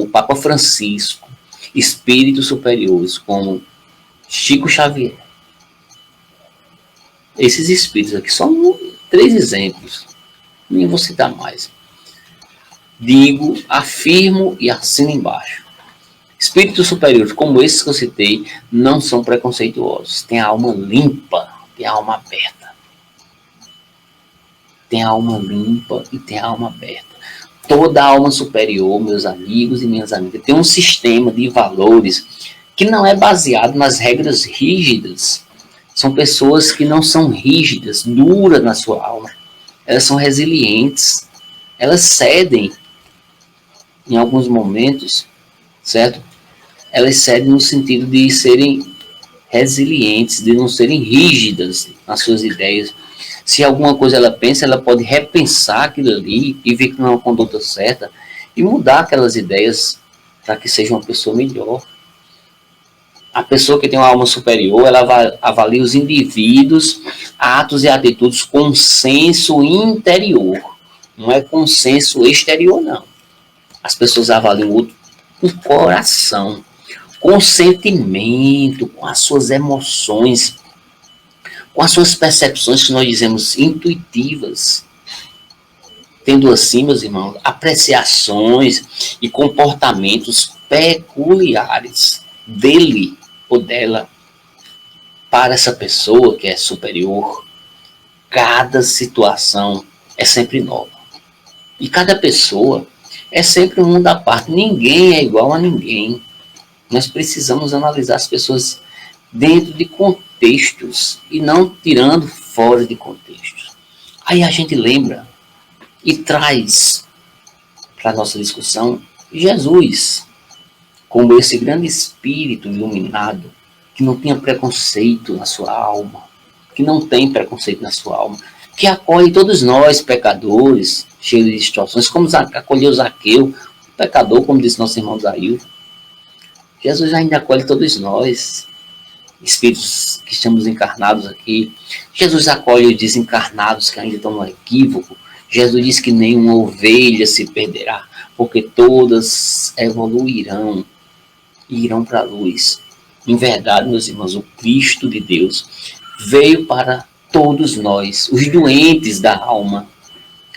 o Papa Francisco, espíritos superiores como Chico Xavier. Esses espíritos aqui são 3 exemplos, nem vou citar mais. Digo, afirmo e assino embaixo. Espíritos superiores como esses que eu citei não são preconceituosos, têm a alma limpa, têm a alma aberta. Tem a alma limpa e tem a alma aberta. Toda alma superior, meus amigos e minhas amigas, tem um sistema de valores que não é baseado nas regras rígidas. São pessoas que não são rígidas, duras na sua alma. Elas são resilientes. elas cedem em alguns momentos, certo? Elas cedem no sentido de serem resilientes, de não serem rígidas nas suas ideias. Se alguma coisa ela pensa, ela pode repensar aquilo ali e ver que não é uma conduta certa e mudar aquelas ideias para que seja uma pessoa melhor. A pessoa que tem uma alma superior, ela avalia os indivíduos, atos e atitudes com senso interior. Não é com senso exterior, não. As pessoas avaliam o outro com o coração, com o sentimento, com as suas emoções, com as suas percepções que nós dizemos intuitivas. Tendo assim, meus irmãos, apreciações e comportamentos peculiares dele ou dela para essa pessoa que é superior. Cada situação é sempre nova. E cada pessoa é sempre um mundo à parte. Ninguém é igual a ninguém. Nós precisamos analisar as pessoas dentro de contextos e não tirando fora de contextos. Aí a gente lembra e traz para a nossa discussão Jesus como esse grande espírito iluminado que não tinha preconceito na sua alma, que não tem preconceito na sua alma, que acolhe todos nós, pecadores, cheios de distorções, como acolheu Zaqueu, pecador, como disse nosso irmão Zail. Jesus ainda acolhe todos nós, espíritos que estamos encarnados aqui. Jesus acolhe os desencarnados que ainda estão no equívoco. Jesus diz que nenhuma ovelha se perderá, porque todas evoluirão e irão para a luz. Em verdade, meus irmãos, o Cristo de Deus veio para todos nós, os doentes da alma.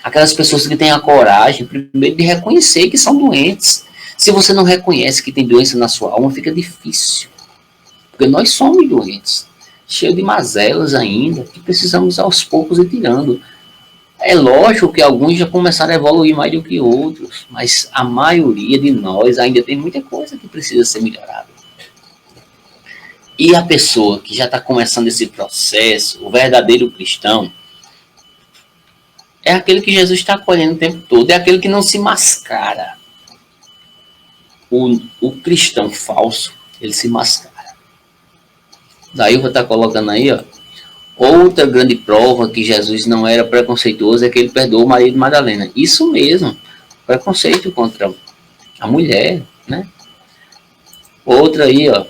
Aquelas pessoas que têm a coragem, primeiro, de reconhecer que são doentes. Se você não reconhece que tem doença na sua alma, fica difícil. Porque nós somos doentes, cheios de mazelas ainda, que precisamos aos poucos ir tirando. É lógico que alguns já começaram a evoluir mais do que outros, mas a maioria de nós ainda tem muita coisa que precisa ser melhorada. E a pessoa que já está começando esse processo, o verdadeiro cristão, é aquele que Jesus está acolhendo o tempo todo, é aquele que não se mascara. O cristão falso, ele se mascara. Daí eu vou estar colocando aí, ó, outra grande prova que Jesus não era preconceituoso é que ele perdoou Maria de Madalena. Isso mesmo, preconceito contra a mulher, né? Outra aí, ó,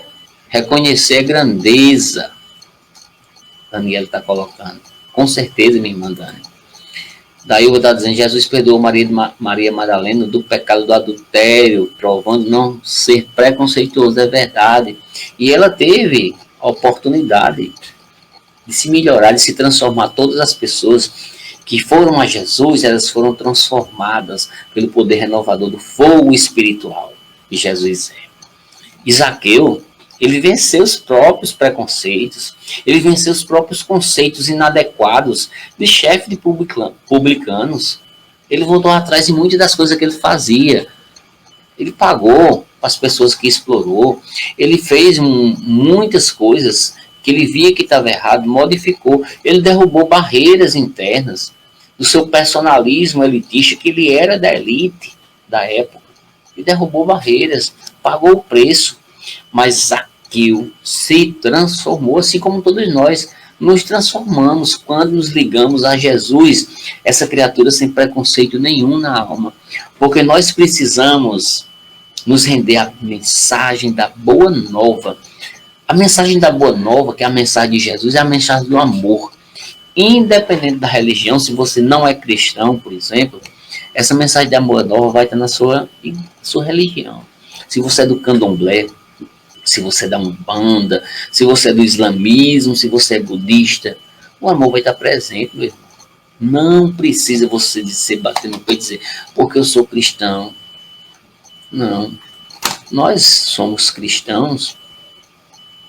reconhecer a grandeza. Daniela está colocando. Com certeza, minha irmã Dani. Daí eu vou estar dizendo, Jesus perdoou Maria Madalena do pecado do adultério, provando não ser preconceituoso, é verdade. E ela teve a oportunidade de se melhorar, de se transformar. Todas as pessoas que foram a Jesus, elas foram transformadas pelo poder renovador do fogo espiritual que Jesus é. E Zaqueu, ele venceu os próprios preconceitos, ele venceu os próprios conceitos inadequados de chefe de publicanos. Ele voltou atrás de muitas das coisas que ele fazia. Ele pagou para as pessoas que explorou. Ele fez muitas coisas que ele via que estava errado, modificou. Ele derrubou barreiras internas do seu personalismo elitista, que ele era da elite da época. Ele derrubou barreiras, pagou o preço. Mas Zaqueu se transformou, assim como todos nós nos transformamos quando nos ligamos a Jesus, essa criatura sem preconceito nenhum na alma. Porque nós precisamos nos render à mensagem da Boa Nova. A mensagem da Boa Nova, que é a mensagem de Jesus, é a mensagem do amor. Independente da religião, se você não é cristão, por exemplo, essa mensagem da Boa Nova vai estar na sua religião. Se você é do candomblé, se você é da Umbanda, se você é do islamismo, se você é budista, o amor vai estar presente, meu irmão. Não precisa você dizer, bater no peito e dizer, porque eu sou cristão. Não. Nós somos cristãos,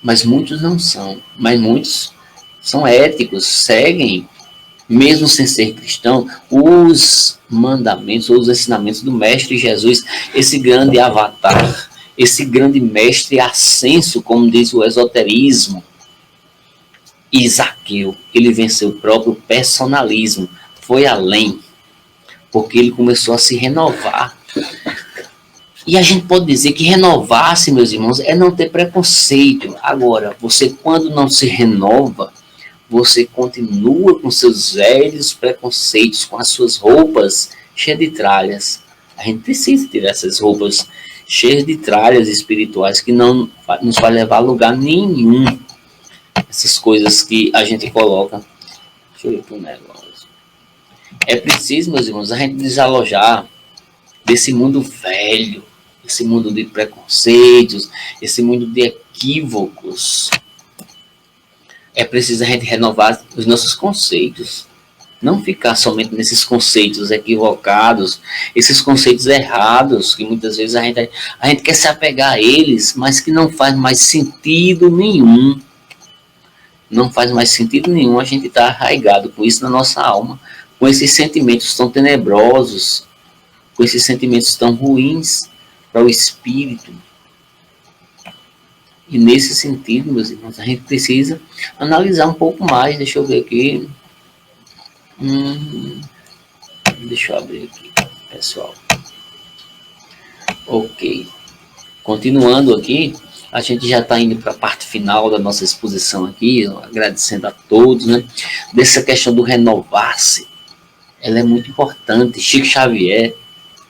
mas muitos não são. Mas muitos são éticos, seguem, mesmo sem ser cristão, os mandamentos ou os ensinamentos do Mestre Jesus, esse grande avatar, esse grande mestre ascenso, como diz o esoterismo. E Zaqueu, ele venceu o próprio personalismo, foi além. porque ele começou a se renovar. E a gente pode dizer que renovar-se, meus irmãos, é não ter preconceito. Agora, você quando não se renova, você continua com seus velhos preconceitos, com as suas roupas cheias de tralhas. A gente precisa tirar essas roupas cheias de tralhas espirituais que não nos vai levar a lugar nenhum. Essas coisas que a gente coloca. Deixa eu ver para um negócio. É preciso, meus irmãos, a gente desalojar desse mundo velho, esse mundo de preconceitos, esse mundo de equívocos. É preciso a gente renovar os nossos conceitos. Não ficar somente nesses conceitos equivocados, esses conceitos errados, que muitas vezes a gente quer se apegar a eles, mas que não faz mais sentido nenhum. Não faz mais sentido nenhum a gente estar arraigado com isso na nossa alma, com esses sentimentos tão tenebrosos, com esses sentimentos tão ruins para o espírito. E nesse sentido, meus irmãos, a gente precisa analisar um pouco mais. Deixa eu ver aqui. Deixa eu abrir aqui, pessoal. Ok. Continuando aqui, a gente já está indo para a parte final da nossa exposição aqui, agradecendo a todos, né? Dessa questão do renovar-se. Ela é muito importante. Chico Xavier,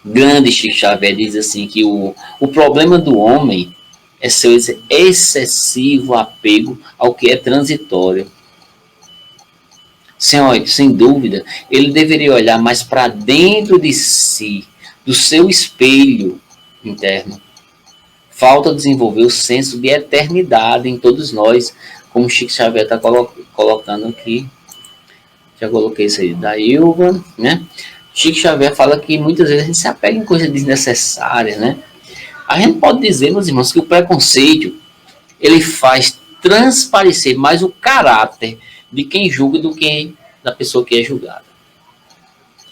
grande Chico Xavier, diz assim que o problema do homem é seu excessivo apego ao que é transitório. Sem dúvida, ele deveria olhar mais para dentro de si, do seu espelho interno. Falta desenvolver o senso de eternidade em todos nós, como Chico Xavier está colocando aqui. Já coloquei isso aí da Ilva, né? Chico Xavier fala que muitas vezes a gente se apega em coisas desnecessárias, né? A gente pode dizer, meus irmãos, que o preconceito ele faz transparecer mais o caráter de quem julga do que da pessoa que é julgada.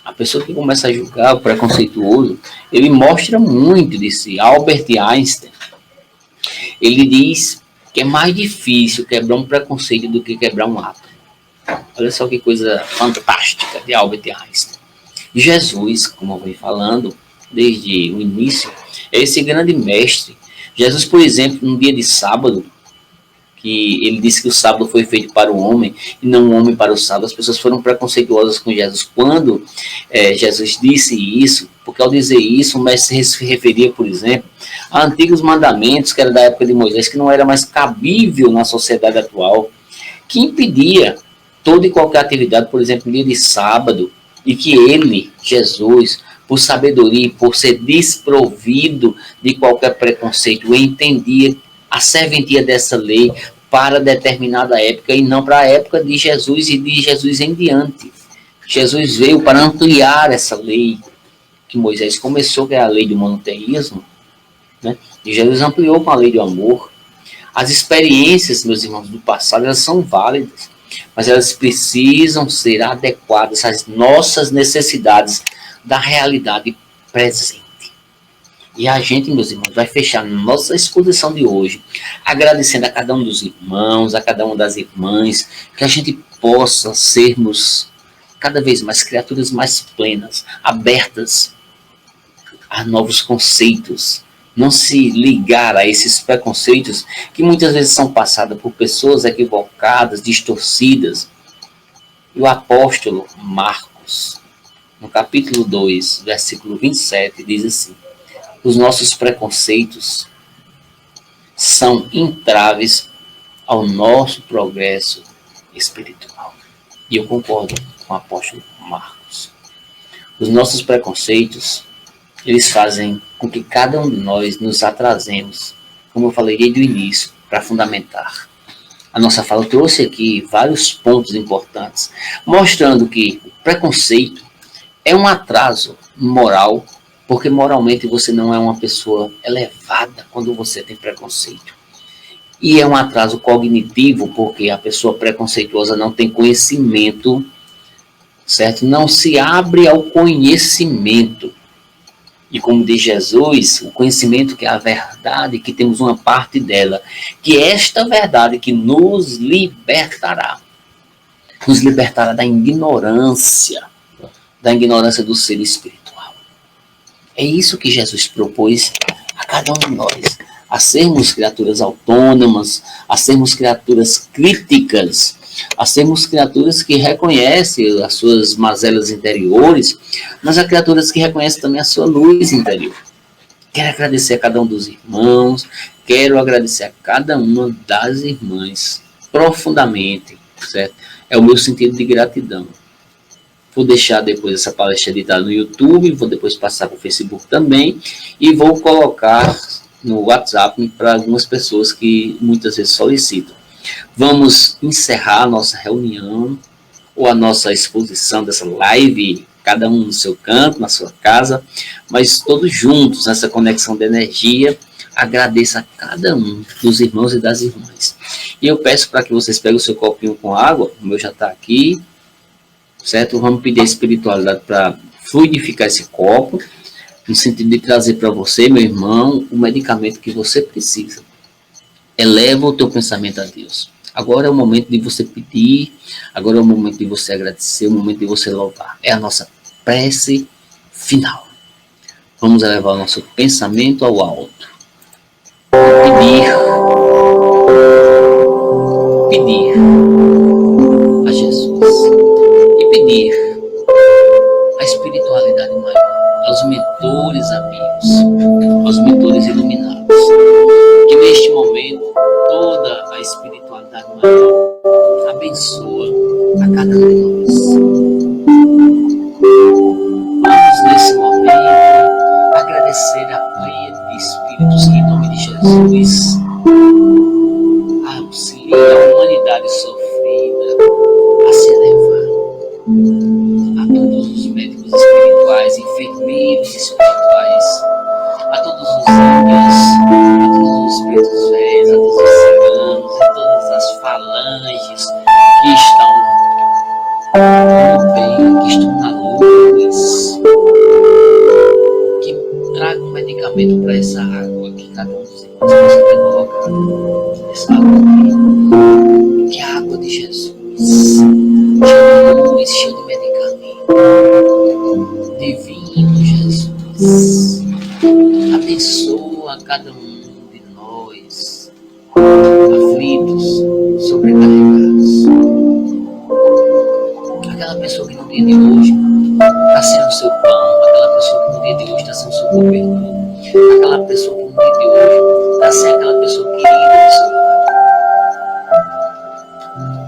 A pessoa que começa a julgar, o preconceituoso, ele mostra muito de si. Albert Einstein, ele diz que é mais difícil quebrar um preconceito do que quebrar um átomo. Olha só que coisa fantástica de Albert Einstein. Jesus, como eu venho falando desde o início, é esse grande mestre. Jesus, por exemplo, no dia de sábado, que ele disse que o sábado foi feito para o homem e não o homem para o sábado, as pessoas foram preconceituosas com Jesus quando Jesus disse isso, porque ao dizer isso, o mestre se referia, por exemplo, a antigos mandamentos, que era da época de Moisés, que não era mais cabível na sociedade atual, que impedia toda e qualquer atividade, por exemplo, no dia de sábado, e que ele, Jesus, por sabedoria e por ser desprovido de qualquer preconceito, entendia a serventia dessa lei para determinada época e não para a época de Jesus e de Jesus em diante. Jesus veio para ampliar essa lei que Moisés começou, que é a lei do monoteísmo, né? E Jesus ampliou com a lei do amor. As experiências, meus irmãos, do passado, elas são válidas, mas elas precisam ser adequadas às nossas necessidades da realidade presente. E a gente, meus irmãos, vai fechar nossa exposição de hoje agradecendo a cada um dos irmãos, a cada uma das irmãs, que a gente possa sermos cada vez mais criaturas mais plenas, abertas a novos conceitos, não se ligar a esses preconceitos que muitas vezes são passados por pessoas equivocadas, distorcidas. E o apóstolo Marcos, no capítulo 2, versículo 27, diz assim: os nossos preconceitos são entraves ao nosso progresso espiritual. E eu concordo com o apóstolo Marcos. Os nossos preconceitos, eles fazem com que cada um de nós nos atrasemos, como eu falei desde o início, para fundamentar. A nossa fala trouxe aqui vários pontos importantes, mostrando que o preconceito é um atraso moral, porque moralmente você não é uma pessoa elevada quando você tem preconceito. E é um atraso cognitivo, porque a pessoa preconceituosa não tem conhecimento, certo? Não se abre ao conhecimento. E como diz Jesus, o conhecimento que é a verdade, que temos uma parte dela, que é esta verdade que nos libertará da ignorância da ignorância do ser espiritual. É isso que Jesus propôs a cada um de nós, a sermos criaturas autônomas, a sermos criaturas críticas, a sermos criaturas que reconhecem as suas mazelas interiores, mas a criaturas que reconhecem também a sua luz interior. Quero agradecer a cada um dos irmãos, quero agradecer a cada uma das irmãs profundamente, certo? É o meu sentido de gratidão. Vou deixar depois essa palestra editada no YouTube, vou depois passar para o Facebook também e vou colocar no WhatsApp para algumas pessoas que muitas vezes solicitam. Vamos encerrar a nossa reunião ou a nossa exposição dessa live, cada um no seu canto, na sua casa, mas todos juntos nessa conexão de energia. Agradeço a cada um dos irmãos e das irmãs. E eu peço para que vocês peguem o seu copinho com água, o meu já está aqui, certo? Vamos pedir a espiritualidade para fluidificar esse copo, no sentido de trazer para você, meu irmão, o medicamento que você precisa. Eleva o teu pensamento a Deus. Agora é o momento de você pedir, agora é o momento de você agradecer, é o momento de você louvar. É a nossa prece final. Vamos elevar o nosso pensamento ao alto. Pedir a Jesus e pedir a espiritualidade maior, aos mentores amigos, aos mentores iluminados, que neste momento toda a espiritualidade maior abençoa a cada um de nós. Vamos nesse momento agradecer a pleia de espíritos que em nome de Jesus auxilia a humanidade sofrida a se elevar. A todos os médicos espirituais, enfermeiros espirituais, a todos os índios, a todos os pretos velhos, a todos os ciganos, a todas as falanges que estão no bem, que estão na luz, que tragam medicamento para essa água que cada um dos irmãos possa ter colocado. Essa água aqui, que é a água de Jesus, cheia de luz, cheia de medicamento. Divino Jesus, abençoa cada um de nós, aflitos, sobrecarregados. Aquela pessoa que no dia de hoje está sendo seu pão, aquela pessoa que no dia de hoje está sendo seu cobertor, aquela pessoa que no dia de hoje está sendo aquela pessoa querida do seu lado.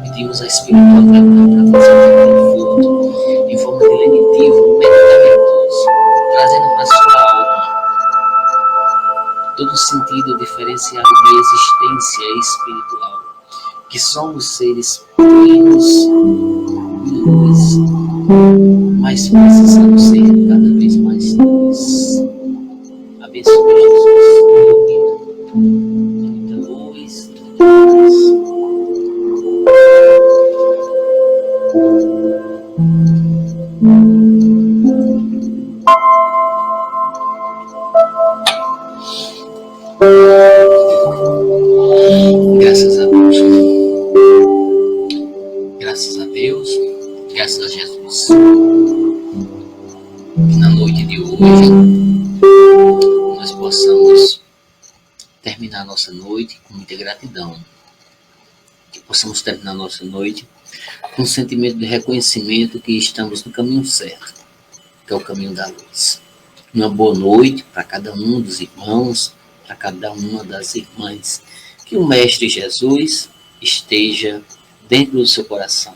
Pedimos a espiritualidade para fazer um conforto em forma de lenitivo, medicamentoso, trazendo para a sua alma todo o sentido diferenciado de existência espiritual, que somos seres plenos de luz, mas precisamos ser cada vez mais luz. Abençoe Jesus, muita luz, muita luz. Graças a Deus. Graças a Deus. Graças a Jesus. Que na noite de hoje nós possamos terminar a nossa noite com muita gratidão. Que possamos terminar a nossa noite com um sentimento de reconhecimento que estamos no caminho certo, que é o caminho da luz. Uma boa noite para cada um dos irmãos, para cada uma das irmãs. Que o Mestre Jesus esteja dentro do seu coração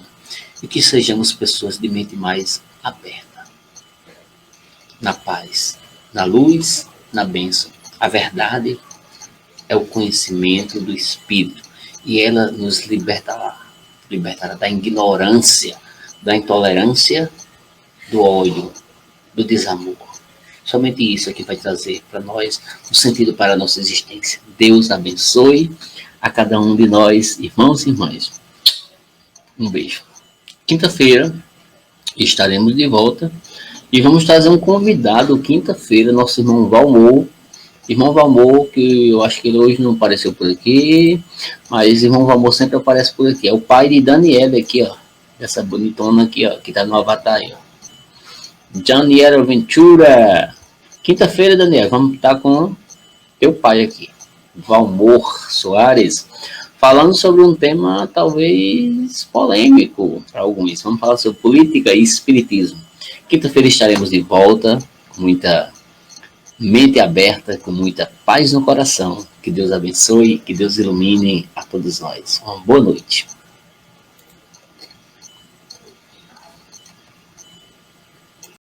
e que sejamos pessoas de mente mais aberta, na paz, na luz, na bênção. A verdade é o conhecimento do Espírito e ela nos libertará da ignorância, da intolerância, do ódio, do desamor. Somente isso é que vai trazer para nós um sentido para a nossa existência. Deus abençoe a cada um de nós, irmãos e irmãs. Um beijo. Quinta-feira estaremos de volta e vamos trazer um convidado quinta-feira, nosso irmão Valmor. Irmão Valmor, que eu acho que ele hoje não apareceu por aqui, mas irmão Valmor sempre aparece por aqui. É o pai de Daniela aqui, ó. Essa bonitona aqui, ó, que tá no avatar aí, ó. Daniel Ventura. Quinta-feira, Daniel, vamos estar com teu pai aqui, Valmor Soares, falando sobre um tema talvez polêmico para alguns. Vamos falar sobre política e espiritismo. Quinta-feira estaremos de volta, com muita mente aberta, com muita paz no coração. Que Deus abençoe, que Deus ilumine a todos nós. Uma boa noite.